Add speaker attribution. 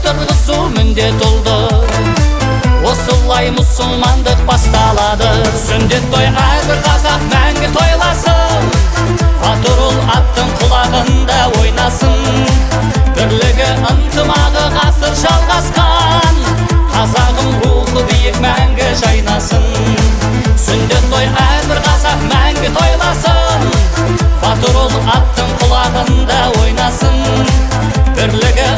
Speaker 1: отырғызу міндет oldu. Осылай мұсылмандық басталады. Сүндет той әрбір қазақ мәңгі тойласын. Батырұл аттың құлағында ойнасын. Бірлігі ынтымағы ғасыр жалғасқан. Қазағым рухы биік мәңгі жайнасын. Сүндет той әрбір қазақ мәңгі тойласын. Батырұл аттың құлағында ойнасын. Бірлігі